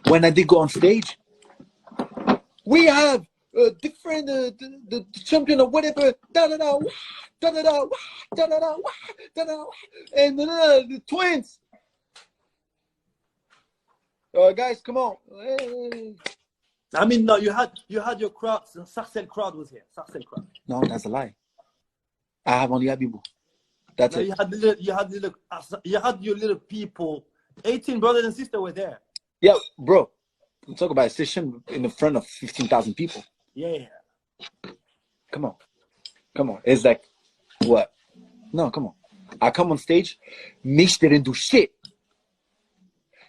when I did go on stage, we have different the champion or whatever, da da da, da da da, da da da, da da, and the twins. Guys, come on. Hey. I mean, no, you had your crowd. Sarcel crowd was here. Sarcel crowd. No, that's a lie. I have only Abibou. That's it. You had your little people. 18 brothers and sisters were there. Yeah, bro. We talk about a session in the front of 15,000 people. Yeah. Come on. It's like, what? No, come on. I come on stage, Mish didn't do shit.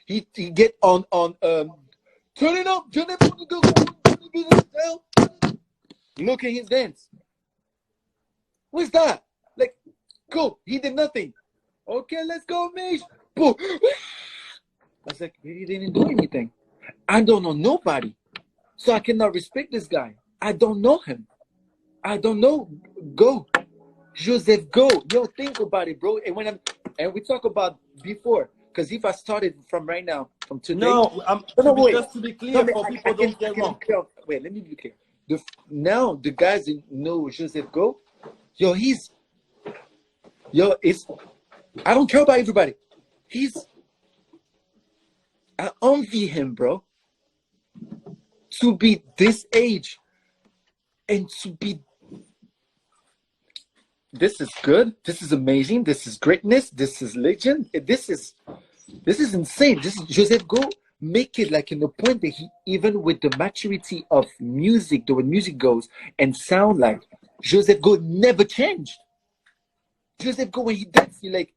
He get on turn it up, look at his dance. What's that? Like, cool. He did nothing. Okay, let's go, Mish. Boom. I was like, he didn't do anything. I don't know nobody, so I cannot respect this guy. I don't know him. I don't know. Go, Joseph. Go. Yo, think about it, bro. And we talk about before, because if I started from right now, from today. Just to be clear, for people don't get wrong. Wait, let me be clear. Now the guys that know Joseph Go, I don't care about everybody. I envy him, bro. To be this age and to be. This is good. This is amazing. This is greatness. This is legend. This is insane. This is Joseph Go make it like in the point that he, even with the maturity of music, the way music goes and sound like, Joseph Go never changed. Joseph Go, when he danced, he like.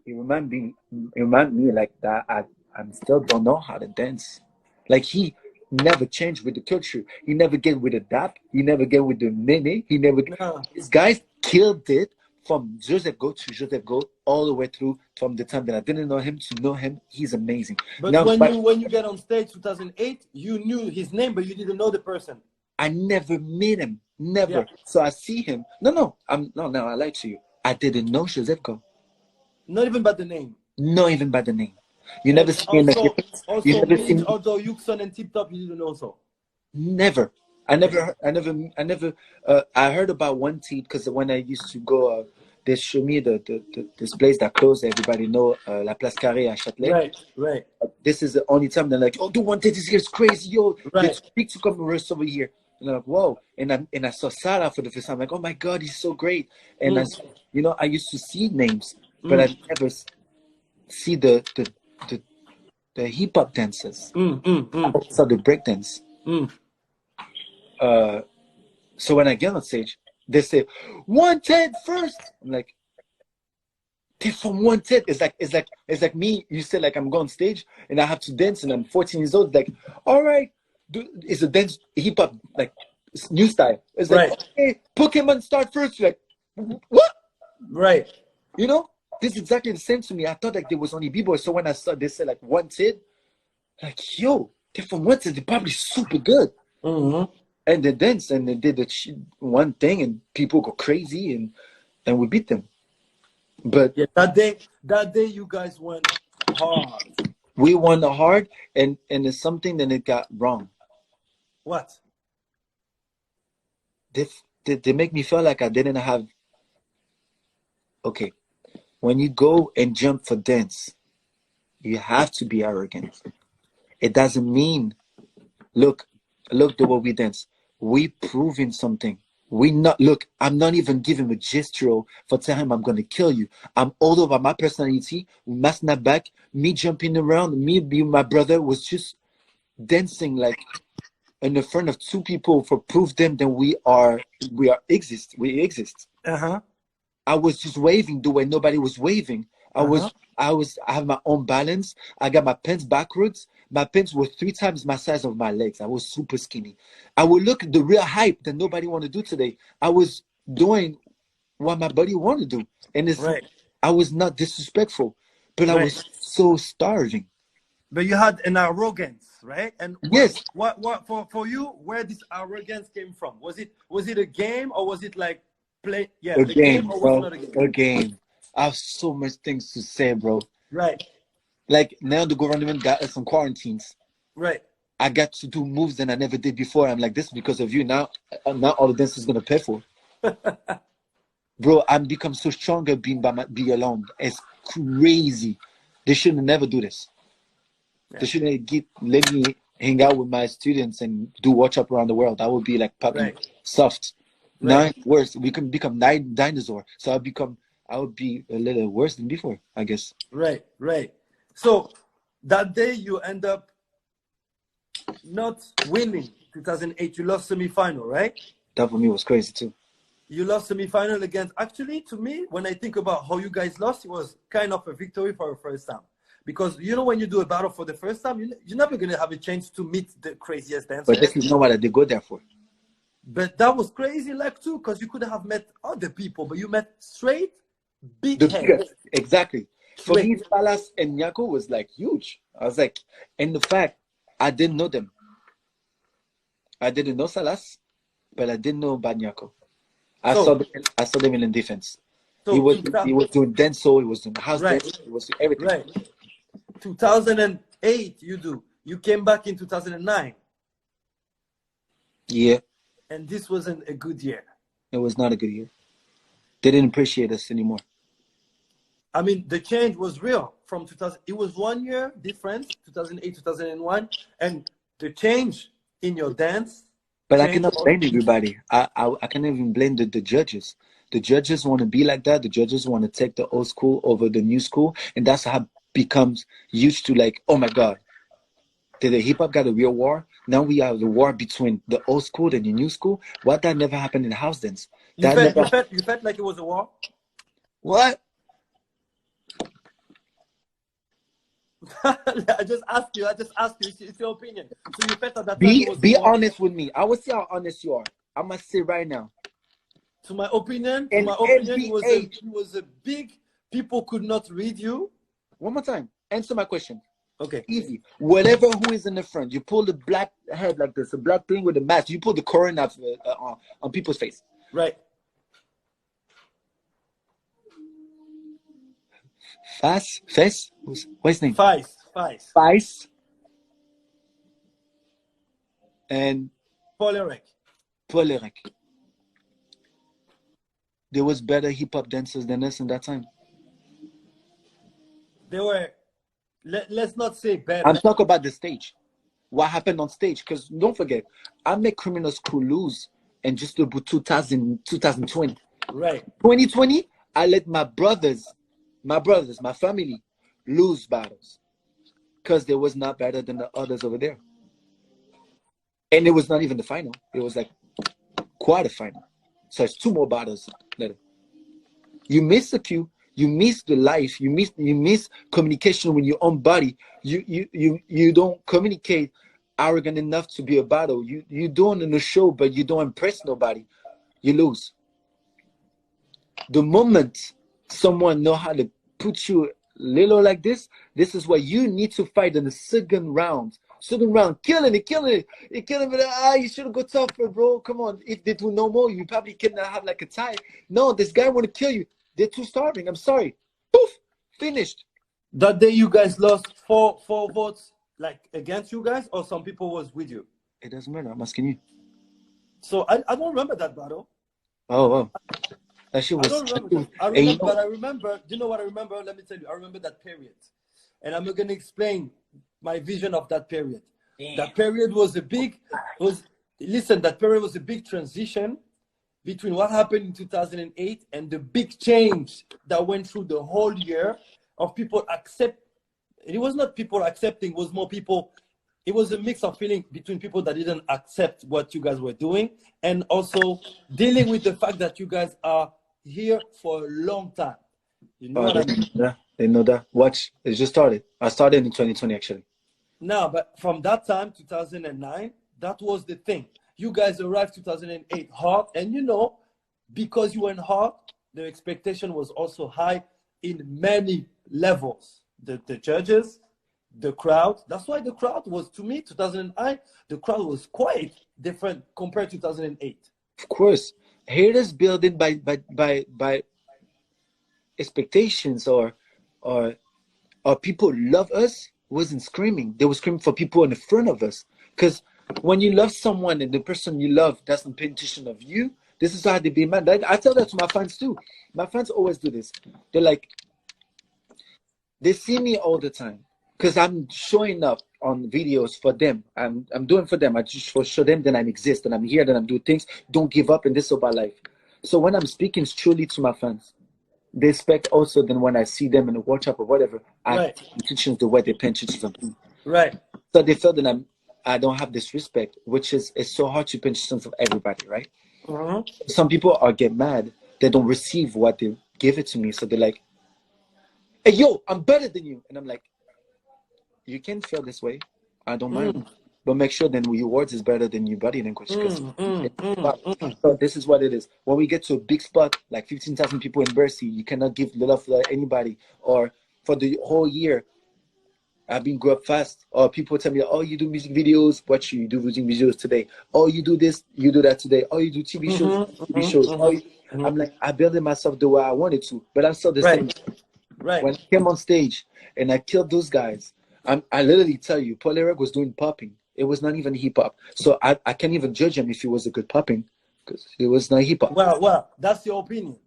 It remind me like that. I still don't know how to dance. Like he never changed with the culture. He never get with the dap. He never get with the nene. He never. No. These guys killed it from Joseph Go to Joseph Go all the way through. From the time that I didn't know him to know him, he's amazing. But now, when you get on stage 2008, you knew his name, but you didn't know the person. I never met him. Never. Yeah. So I see him. No. I lie to you. I didn't know Joseph Go. Not even by the name. Not even by the name. You never see him. Although Yuxon and Tip Top, you didn't know so. Never. I heard about one team because when I used to go, they show me this place that closed. Everybody know La Place Carrée à Châtelet. Right. This is the only time they're like, oh, the one that is here is crazy, yo. Right. Big to come rest over here. And I'm like, whoa. And I saw Sarah for the first time. I'm like, oh my God, he's so great. And I used to see names. But I never see the hip hop dancers. I saw the break dance. So when I get on stage, they say 110 first. I'm like, they're from 110. It's like me. You said like I'm going on stage and I have to dance and I'm 14 years old. Like, all right, it's a dance hip hop like new style. It's like, okay, Pokemon start first. You're like, what? Right. You know. This is exactly the same to me. I thought like there was only b-boys. So when I saw they said like Wanted, like, yo, they're from Wanted. They're probably super good. Mm-hmm. And they danced and they did one thing and people go crazy and we beat them. But yeah, that day you guys went hard. We won hard and it's something that it got wrong. What? They make me feel like I didn't have. Okay. When you go and jump for dance, you have to be arrogant. It doesn't mean, look the way we dance. We proving something. I'm not even giving a gesture for telling him I'm going to kill you. I'm all over my personality, my snapback, me jumping around, me being my brother was just dancing like in the front of two people for prove them that we exist. Uh-huh. I was just waving the way nobody was waving. I have my own balance. I got my pants backwards. My pants were 3 times my size of my legs. I was super skinny. I would look at the real hype that nobody want to do today. I was doing what my body wanted to do. And I was not disrespectful, but I was so starving. But you had an arrogance, right? And yes. What for you, where this arrogance came from? Was it a game or was it like play? Yeah, a game, bro. A game. I have so much things to say, bro. Right. Like now the government got us on quarantines. Right. I got to do moves that I never did before. I'm like, this is because of you. Now all the dancers gonna pay for. Bro, I'm become so stronger being be alone. It's crazy. They shouldn't never do this. Yeah. They shouldn't let me hang out with my students and do watch up around the world. I would be like puppy Right. soft. Right. Now it's worse. We can become dinosaur. So I would be a little worse than before, I guess. Right. Right. So that day you end up not winning 2008. You lost semi-final, right? That for me was crazy too. You lost semi-final against. Actually, to me, when I think about how you guys lost, it was kind of a victory for the first time. Because you know, when you do a battle for the first time, you're never gonna have a chance to meet the craziest dancer. But this is not what they go there for. But that was crazy, like too, because you could have met other people, but you met straight big heads. Exactly. For Straight. me, Palace and Nyako was like huge. I was like, and the fact I didn't know them. I didn't know Salas, but I didn't know about Nyako. I saw them in defense. So he was doing dancehall, he was doing house Right. dance, he was doing everything. Right. 2008, you came back in 2009, Yeah, and this wasn't a good year. it was not a good year. They didn't appreciate us anymore. I mean, the change was real from 2000. It was 1 year difference, 2008, 2001, and the change in your dance. But I cannot blame everybody. I cannot even blame the judges. The judges want to be like that. The judges want to take the old school over the new school, and that's how it becomes used to like, oh my God, did the hip hop got a real war? Now we have the war between the old school and the new school. What that never happened in house dance. You felt like it was a war? What? I just asked you. It's your opinion. So you felt that time was be a war? honest with me. I will see how honest you are. I must say right now. To my opinion, And it was a big. People could not read you. One more time. Answer my question. Okay. Easy. Whatever who is in the front, you pull the black head like this, a black thing with a mask. You pull the corona on people's face. Right. Face? What's his name? Feist. And Poleric. There was better hip hop dancers than us in that time. They were. Let's not say better. I'm talking about the stage. What happened on stage? Because don't forget, I made Criminal School lose in just about 2020. Right. 2020, I let my brothers, my family, lose battles. Because they was not better than the others over there. And it was not even the final. It was like quarterfinal. So it's 2 more battles later. You miss the cue. You miss the life. You miss communication with your own body. You don't communicate arrogant enough to be a battle. You doing in a show, but you don't impress nobody. You lose. The moment someone know how to put you little like this is what you need to fight in the second round. Killing it. You should go tougher, bro. Come on. If they do no more, you probably cannot have like a tie. No, this guy want to kill you. They're too starving. I'm sorry. Poof, finished. That day you guys lost four votes, like against you guys, or some people was with you? It doesn't matter. I'm asking you. So I don't remember that battle. Oh. That shit was. But I remember. Do you know what I remember? Let me tell you. I remember that period, and I'm gonna explain my vision of that period. Damn. That period was a big transition between what happened in 2008 and the big change that went through the whole year of people it was not people accepting, it was more people, it was a mix of feeling between people that didn't accept what you guys were doing and also dealing with the fact that you guys are here for a long time. You know what I mean? Yeah, they know that. Watch, it just started. I started in 2020 actually. No, but from that time, 2009, that was the thing. You guys arrived 2008 hard, and because you went hard, the expectation was also high in many levels. The judges, the crowd. That's why the crowd was, to me, 2009, the crowd was quite different compared to 2008. Of course. Haters building by expectations or or people love us wasn't screaming. They were screaming for people in the front of us. Because when you love someone and the person you love doesn't pay attention of you, this is how they be mad. I tell that to my fans too. My fans always do this. They're like, they see me all the time because I'm showing up on videos for them. I'm doing for them. I just show them that I exist and I'm here, that I'm doing things. Don't give up, and this is about life. So when I'm speaking it's truly to my fans, they expect also then when I see them in the WhatsApp or whatever, I pay attention to what they pay attention to something. Right. So they feel that I don't have this respect, which is it's so hard to pay attention to everybody, right? Some people are get mad. They don't receive what they give it to me. So they're like, hey, yo, I'm better than you. And I'm like, you can feel this way. I don't mind. But make sure then your words is better than your body language. So this is what it is. When we get to a big spot, like 15,000 people in Bercy, you cannot give love to anybody. Or for the whole year, I've been grew up fast. Or people tell me, oh, you do music videos. What you do music videos today? Oh, you do this, you do that today. Oh, you do TV shows, TV shows. I'm like, I built myself the way I wanted to, but I'm still the same. Right. When I came on stage and I killed those guys, I literally tell you, Paul Eric was doing popping. It was not even hip hop. So I can't even judge him if he was a good popping because it was not hip hop. Well, that's your opinion.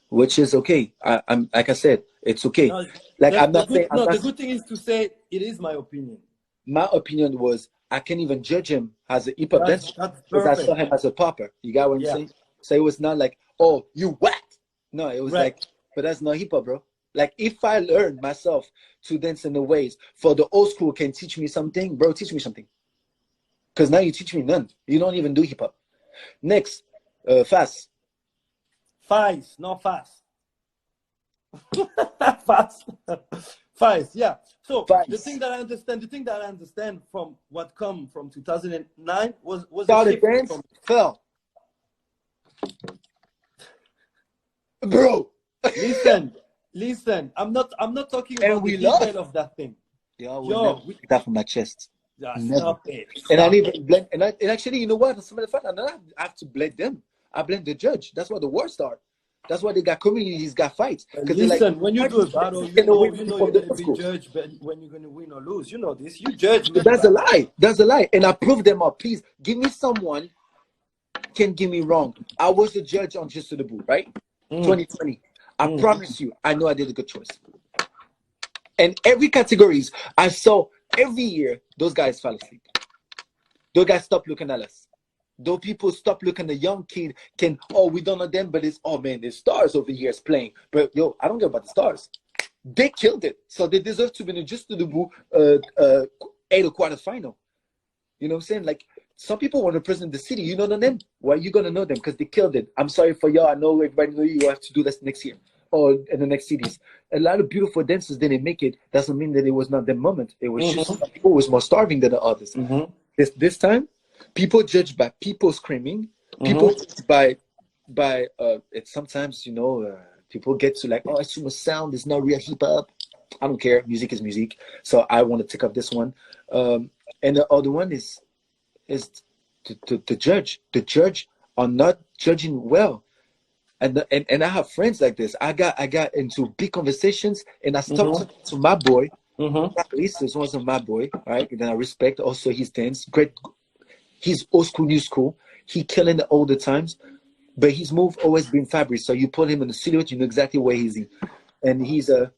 Which is okay. I'm like I said, it's okay. No, like I'm not saying. The good thing is to say it is my opinion. My opinion was I can't even judge him as a hip hop dancer because I saw him as a popper. You got what I'm saying? So it was not like, oh, you whacked. No, it was like, but that's not hip hop, bro. Like if I learned myself to dance in the ways for the old school can teach me something, bro, teach me something. Because now you teach me none. You don't even do hip hop. Next, fast. Not fast. Fast, yeah. So the thing that I understand from what come from 2009 was started dance fell. Bro, listen. I'm not talking about the detail of that thing. Yo, we take that from my chest. Stop it. And I didn't blame. And actually, you know what? Some of the fact, I don't have to blame them. I blame the judge. That's why the war started. That's why they got communities, got fights. Listen, like, when you do a battle, you know you're going to be judged, but when you're going to win or lose, you know this. You judge me. That's a lie. That's a lie. And I prove them all. Please give me someone can give me wrong. I was the judge on Just to the Boo, right? 2020. I promise you, I know I did a good choice. And every categories I saw every year, those guys fell asleep. Those guys stopped looking at us. Those people stop looking at the young kid we don't know them, but it's, oh man, there's stars over here playing. But yo, I don't care about the stars. They killed it. So they deserve to be just to the Boo 8 or quarterfinal. You know what I'm saying? Like some people want to represent the city. You don't know them. Why are you gonna know them? Because they killed it. I'm sorry for y'all. I know everybody know you have to do this next year or in the next cities. A lot of beautiful dancers didn't make it. Doesn't mean that it was not their moment. It was just some people was more starving than the others. This time, people judge by people screaming. People judge by it's sometimes, you know, people get to like, oh, it's too much sound. It's not real hip hop. I don't care. Music is music. So I want to take up this one. And the other one is the judge. The judge are not judging well. And I have friends like this. I got into big conversations and I stopped to my boy. At least this wasn't my boy, right? And then I respect also his dance. Great. He's old school, new school. He killing it all the times. But his move always been fabric. So you put him in the silhouette, you know exactly where he's in. And he's a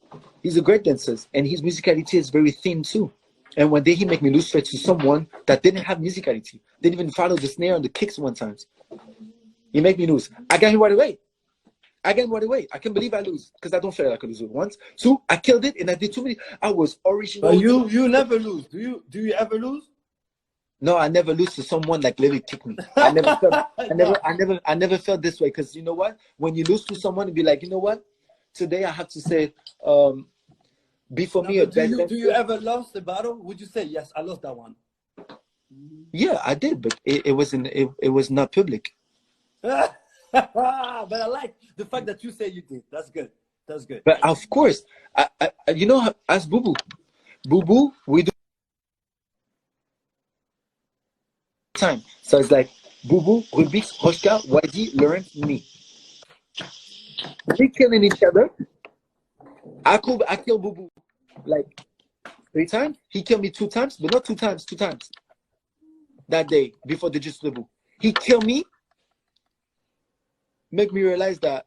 great dancer. And his musicality is very thin too. And one day he make me lose straight to someone that didn't have musicality. Didn't even follow the snare and the kicks one time. He make me lose. I got him right away. I can't believe I lose because I don't feel like I lose once. Two, I killed it and I did too many. I was original. But you never lose. Do you ever lose? No, I never lose to someone like literally kick me. I never felt this way because you know what? When you lose to someone, you be like, you know what? Today I have to say, be for me. Do you ever lost a battle? Would you say yes? I lost that one. Yeah, I did, but it was not public. But I like the fact that you say you did. That's good. But of course, I you know, as Boo Boo, we do time. So it's like Boo Boo, Rubik's, Roshka, YG, learn me. We killing each other. I kill Boo Boo. like 3 times. He killed me 2 times, but not 2 times, 2 times. That day before the Just Lebu. He killed me, make me realize that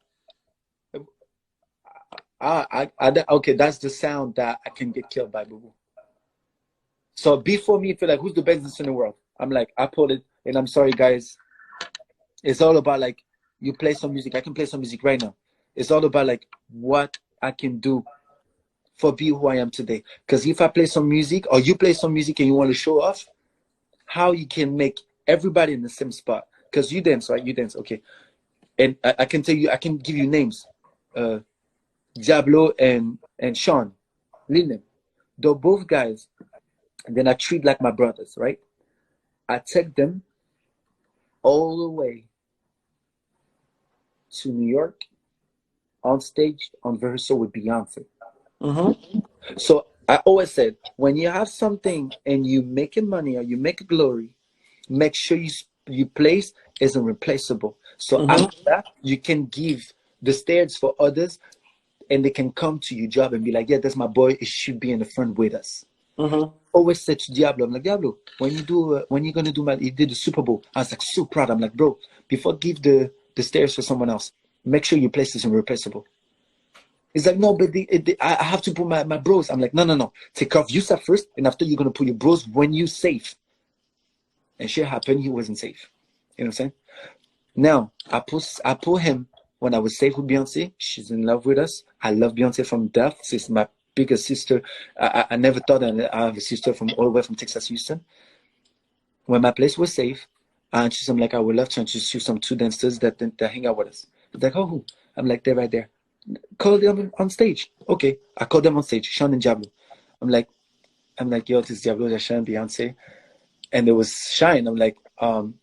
okay, that's the sound that I can get killed by Boo Boo. So before me, feel like who's the best dancer in the world? I'm like, I pulled it, and I'm sorry, guys. It's all about like you play some music. I can play some music right now. It's all about like what I can do for be who I am today. Because if I play some music or you play some music and you want to show off, how you can make everybody in the same spot. Because you dance, right? You dance, okay. And I can tell you, I can give you names. Diablo and Sean, Linen. They're both guys. And then I treat like my brothers, right? I take them all the way to New York on stage on rehearsal with Beyonce. Mm-hmm. So I always said, when you have something and you making money or you make glory, make sure you place is irreplaceable. So Mm-hmm. after that, you can give the stage for others, and they can come to your job and be like, yeah, that's my boy. It should be in the front with us. Mm-hmm. Always said to Diablo, I'm like, Diablo, when you're gonna do he did the Super Bowl. I was like so proud. I'm like, bro, before give the stairs for someone else, make sure your place is irreplaceable. He's like, no, but I have to put my bros. I'm like, no. Take off Yusuf first, and after you're gonna put your bros when you safe. And shit happened, he wasn't safe. You know what I'm saying? Now I put him when I was safe with Beyonce. She's in love with us. I love Beyonce from death. She's my biggest sister. I never thought that I have a sister from all the way from Texas, Houston. When my place was safe, and she's I'm like, I would love to introduce you some two dancers that hang out with us. He's like, oh, who? I'm like, they're right there. Call them on stage. Okay, I called them on stage. Sean and Diablo. I'm like, yo, this is Diablo, Sean, Beyonce, and it was Shine. I'm like, can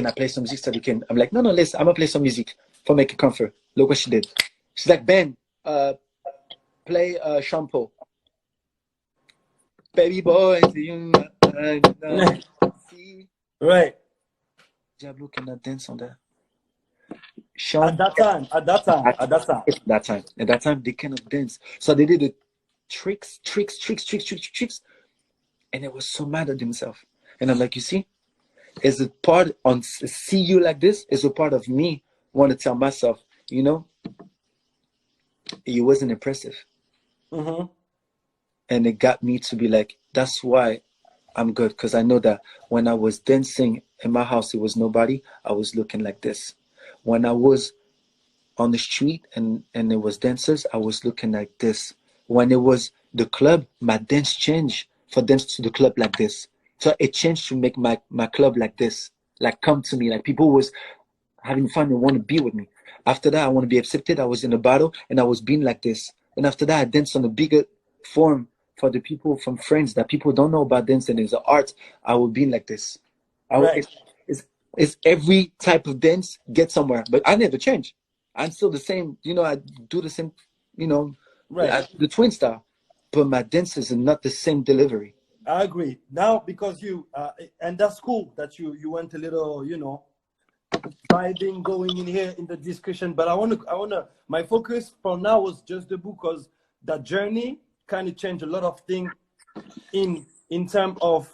I play some music so we can? I'm like, no, listen, I'm gonna play some music for make it comfort. Look what she did. She's like, Ben, play Shampoo. Baby boy, you see. Right. Diablo cannot dance on that. At Sean, that time. At that time. at At that time. that time, they cannot dance. So they did the tricks, and they were so mad at themselves. And I'm like, you see, is a part on see you like this is a part of me want to tell myself, you know, it wasn't impressive. Mm-hmm. And it got me to be like, that's why I'm good, because I know that when I was dancing in my house, it was nobody. I was looking like this. When I was on the street and it was dancers, I was looking like this. When it was the club, my dance changed for dance to the club like this. So it changed to make my club like this, like come to me, like people was having fun and want to be with me. After that, I want to be accepted. I was in a battle and I was being like this. And after that, I danced on a bigger form for the people from friends that people don't know about dancing as an art. I will be like this. Right. It's every type of dance get somewhere, but I never change. I'm still the same. You know, I do the same. You know, Right. the twin style, but my dances are not the same delivery. I agree. Now, because you and that's cool that you went a little, vibing going in here in the discussion. But I wanna. My focus for now was just the book, because that journey kind of changed a lot of things in terms of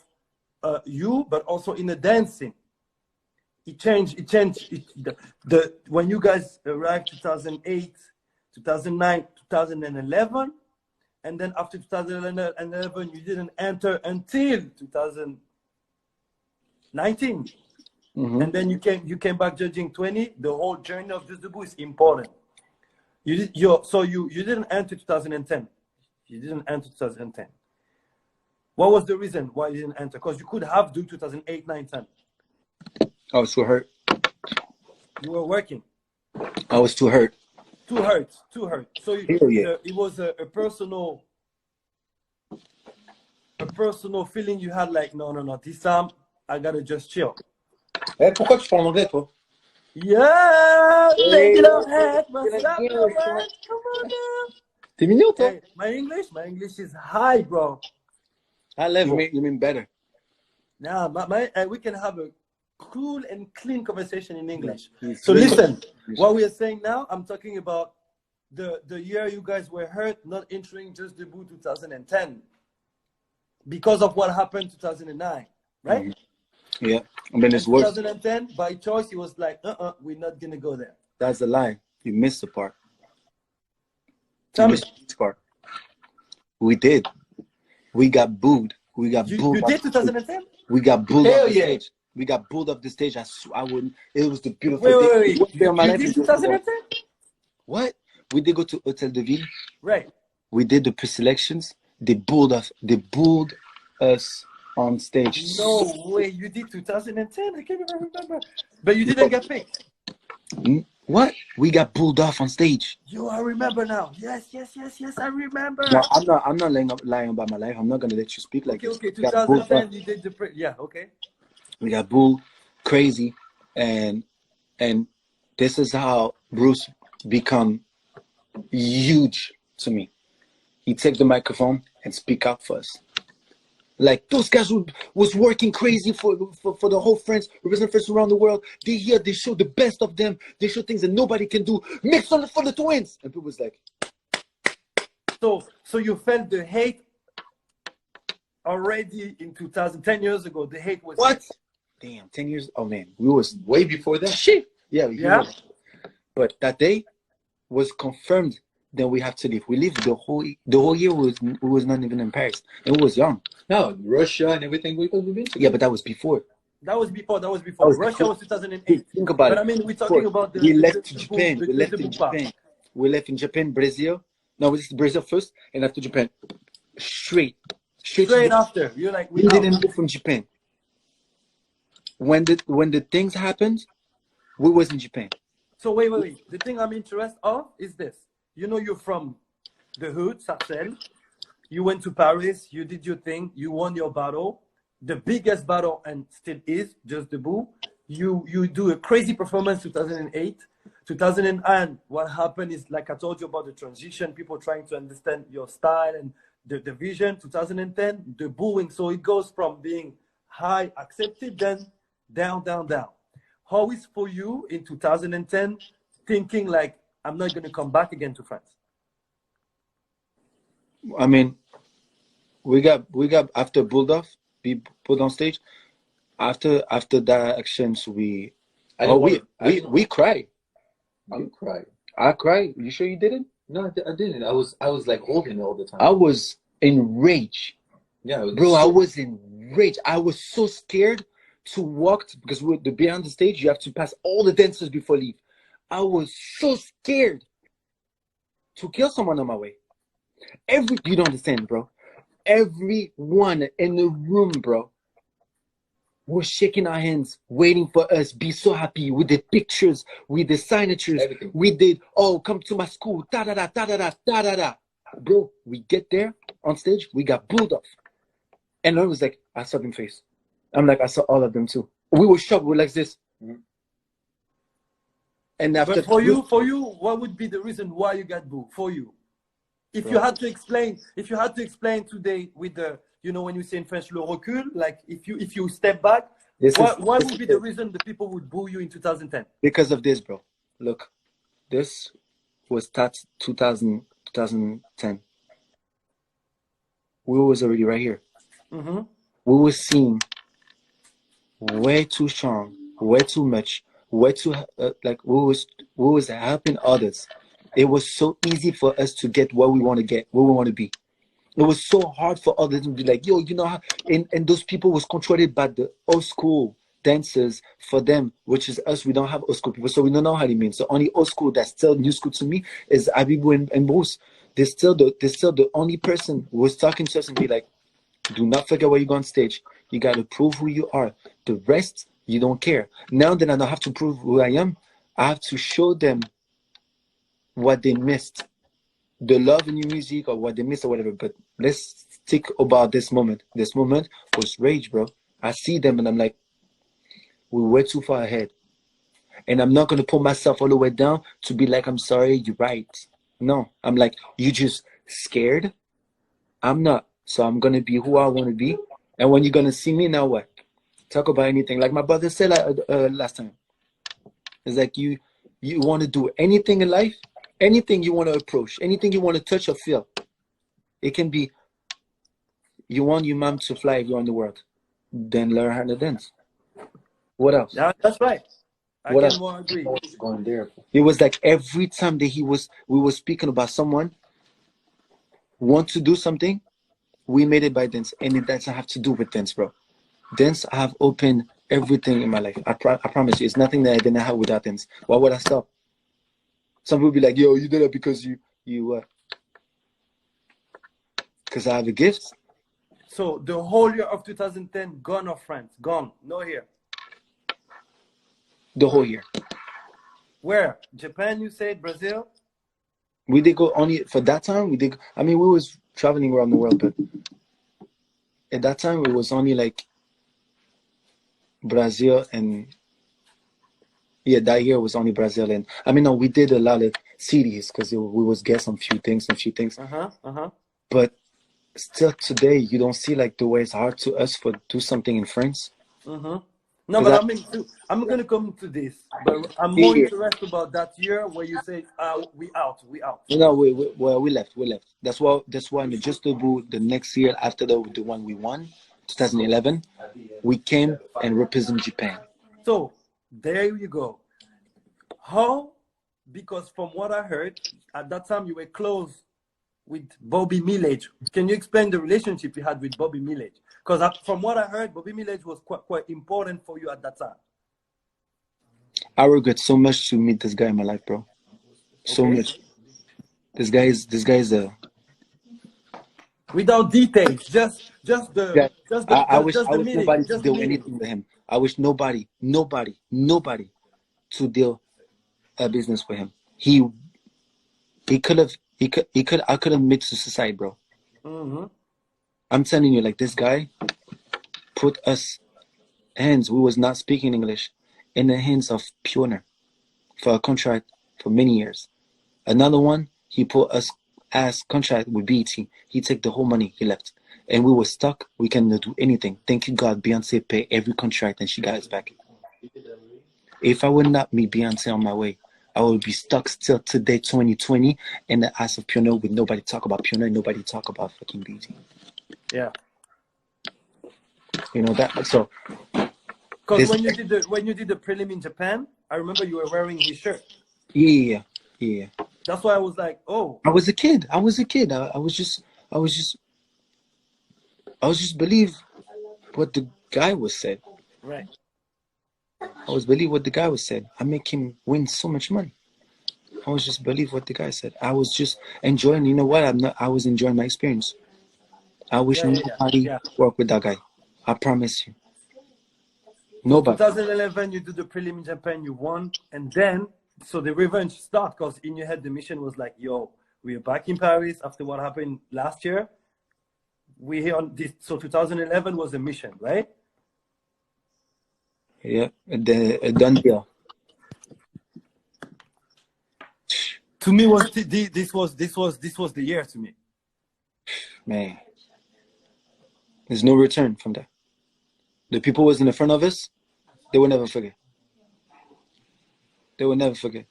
you, but also in the dancing. It changed. The when you guys arrived 2008, 2009, 2011. And then after 2011, you didn't enter until 2019. Mm-hmm. And then you came back judging 20. The whole journey of Just the Boo is important. You didn't enter 2010. You didn't enter 2010. What was the reason why you didn't enter? Because you could have do 2008, 9, 10. I was too hurt. You were working. I was too hurt. Too hurt. So it was a personal feeling you had, like, no, this time I gotta just chill. Pourquoi tu parles en anglais, toi? Yeah, Hey, what's up, Come on now. T'es mignon, toi? Hey, my English is high, bro. High level. You mean better? Nah, we can have a cool and clean conversation in English. Yeah, so listen, what we are saying now, I'm talking about the year you guys were hurt, not entering Just Debout 2010 because of what happened 2009, right? Mm-hmm. Yeah, I mean, it's And worse. 2010, by choice, he was like, we're not gonna go there. That's the lie. You missed the part. Tell You me, missed the part. We did. We got booed. We got you booed. did 2010? We got booed Hell off the yeah. stage. We got booed off the stage. I wouldn't. It was the beautiful Wait, day. wait, wait. You did 2010? What? We did go to Hotel de Ville. Right. We did the pre-selections. They booed us. They booed us on stage. No way. You did 2010? I can't even remember. But you didn't get picked. What? We got booed off on stage. Yo, I remember now. Yes, I remember. No, I'm not lying about my life. I'm not gonna let you speak like this. Okay, 2010, you did the yeah, okay. We got booed crazy, and this is how Bruce become huge to me. He take the microphone and speak out for us. Like, those guys was working crazy for the whole France, represent France around the world. They here, they show the best of them. They show things that nobody can do. Mix on for the twins. And people was like, so you felt the hate already in 2010 years ago. The hate was what? Damn, 10 years. Oh man, we was Way before that. shit. Yeah. Yeah. But that day was confirmed. Then we have to leave. We lived the whole year. We was not even in Paris, and we was young. No, Russia and everything we've been to. Yeah, but that was before. That was before. That was Russia before. was 2008. Think about But it. I mean, we're talking about we left the Japan. book, We left the in book part. Japan. We left in Japan, Brazil. No, this is Brazil first, and after Japan, straight After. You're like, we didn't move from Japan. When the things happened, we was in Japan. So wait. The thing I'm interested of is this. You know, you're from the hood, Sarcelles. You went to Paris. You did your thing. You won your battle. The biggest battle, and still is, Just Debout. You do a crazy performance 2008. 2009, what happened is, like I told you about the transition, people trying to understand your style and the vision. 2010, the booing. So it goes from being high, accepted, then down. How is for you in 2010 thinking like, I'm not going to come back again to France? I mean, we got after Bulldog, be put on stage. After that actions, we cry. You cried. I cried. You sure you didn't? No, I didn't. I was like holding it all the time. I was enraged. Yeah, Bro, I was enraged. I was so scared to walk because the behind the stage, you have to pass all the dancers before leave. I was so scared to kill someone on my way. You don't understand, bro. Everyone in the room, bro, was shaking our hands, waiting for us, be so happy with the pictures, with the signatures. Everything. We did, oh, come to my school, da-da-da. Bro, we get there on stage, we got booed off. And I was like, I saw them face. I'm like, I saw all of them too. We were shocked, we were like this. Mm-hmm. And after But for you, what would be the reason why you got booed? For you, if you had to explain today with the, you know, when you say in French le recul, like if you step back, what would be the reason the people would boo you in 2010? Because of this, bro. Look, this was 2010. We was already right here. Mm-hmm. We were seen way too strong, way too much, way too like we was helping others. It was so easy for us to get what we want to get, where we want to be. It was so hard for others to be like, yo, you know how, and those people was controlled by the old school dancers for them, which is us. We don't have old school people, so we don't know how they mean. So only old school that's still new school to me is Abibu and Bruce. They're still the only person who was talking to us and be like, do not forget where you go on stage. You got to prove who you are. The rest, you don't care. Now that I don't have to prove who I am, I have to show them what they missed. The love in your music or what they missed or whatever. But let's think about this moment. This moment was rage, bro. I see them and I'm like, we were too far ahead. And I'm not going to put myself all the way down to be like, I'm sorry, you're right. No, I'm like, you just scared? I'm not. So I'm going to be who I want to be. And when you're going to see me, now what? Talk about anything. Like my brother said last time. It's like you want to do anything in life, anything you want to approach, anything you want to touch or feel. It can be you want your mom to fly if you're in the world. Then learn how to dance. What else? Yeah, that's right. I What can else? more agree. What's going there? It was like every time that we were speaking about someone want to do something, we made it by dance, and it doesn't have to do with dance, bro. Dance have opened everything in my life. I promise you, it's nothing that I didn't have without dance. Why would I stop? Some people be like, "Yo, you did it because you because I have a gift." So the whole year of 2010 gone off France, gone, no here. The whole year. Where? Japan, you said, Brazil? We did go only for that time. We did. I mean, we was traveling around the world, but at that time it was only like Brazil and yeah, that year was only Brazil and I mean, no, we did a lot of cities because we was guess on few things. But still today, you don't see like the way it's hard to us for do something in France. No, but I mean, I'm gonna come to this, but I'm more interested about that year where you say, we out. No, we left. That's why in the Just the next year after the one we won, 2011, we came and represent Japan. So there you go. How? Because from what I heard, at that time you were close with Bobby Millage. Can you explain the relationship you had with Bobby Millage? Because from what I heard, Bobby Millage was quite important for you at that time. I regret so much to meet this guy in my life, bro. So much. This guy is a. Without details, just the I wish meeting, nobody to do anything with him. I wish nobody to deal a business with him. I could have made to suicide, bro. I'm telling you, like this guy put us hands. We was not speaking English in the hands of Pioneer for a contract for many years. Another one, he put us as contract with BET. He took the whole money. He left, and we were stuck. We cannot do anything. Thank you God, Beyonce paid every contract, and she got us back. If I would not meet Beyonce on my way, I would be stuck still today, 2020, in the ass of Pioneer with nobody talk about Pioneer, nobody talk about fucking BET. Yeah. You know that. So. Because when you did the prelim in Japan, I remember you were wearing his shirt. Yeah. That's why I was like, oh. I was a kid. I was just believe what the guy was said. Right. I was believe what the guy was said. I make him win so much money. I was just believe what the guy said. I was just enjoying. You know what? I was enjoying my experience. I wish nobody worked with that guy. I promise you. Nobody. 2011, you do the prelim in Japan, you won, and then so the revenge start because in your head the mission was like, yo, we are back in Paris after what happened last year. We here on this. So 2011 was a mission, right? Yeah, a done deal. To me, this was the year to me. Man, there's no return from that. The people who was in the front of us, they will never forget. They will never forget.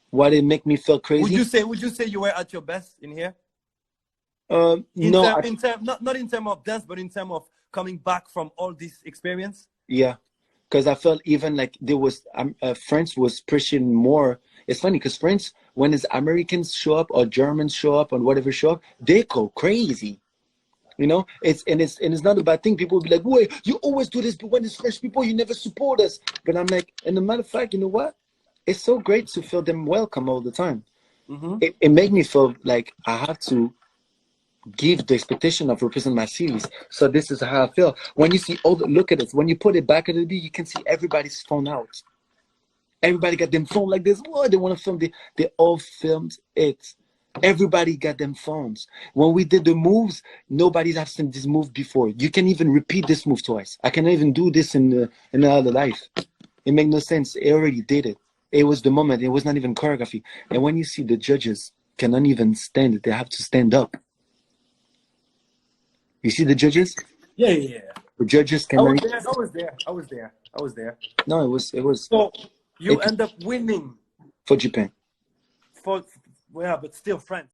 Why they make me feel crazy? Would you say you were at your best in here? No, not in terms of dance, but in terms of coming back from all this experience. Yeah, because I felt even like there was France was pushing more. It's funny because France, when it's Americans show up or Germans show up or whatever show up, they go crazy. You know, it's not a bad thing. People will be like, "Wait, you always do this, but when it's French people, you never support us." But I'm like, and a matter of fact, you know what? It's so great to feel them welcome all the time. It made me feel like I have to give the expectation of represent my series. So this is how I feel. When you see look at it. When you put it back at the beat, you can see everybody's phone out. Everybody got them phone like this. Whoa, they want to film. They all filmed it. Everybody got them phones. When we did the moves, nobody's have seen this move before. You can even repeat this move twice. I cannot even do this in another life. It makes no sense. I already did it. It was the moment. It was not even choreography. And when you see the judges cannot even stand, they have to stand up. You see the judges? Yeah. The judges I was there. No, it was. So you end up winning for Japan. yeah, but still friends.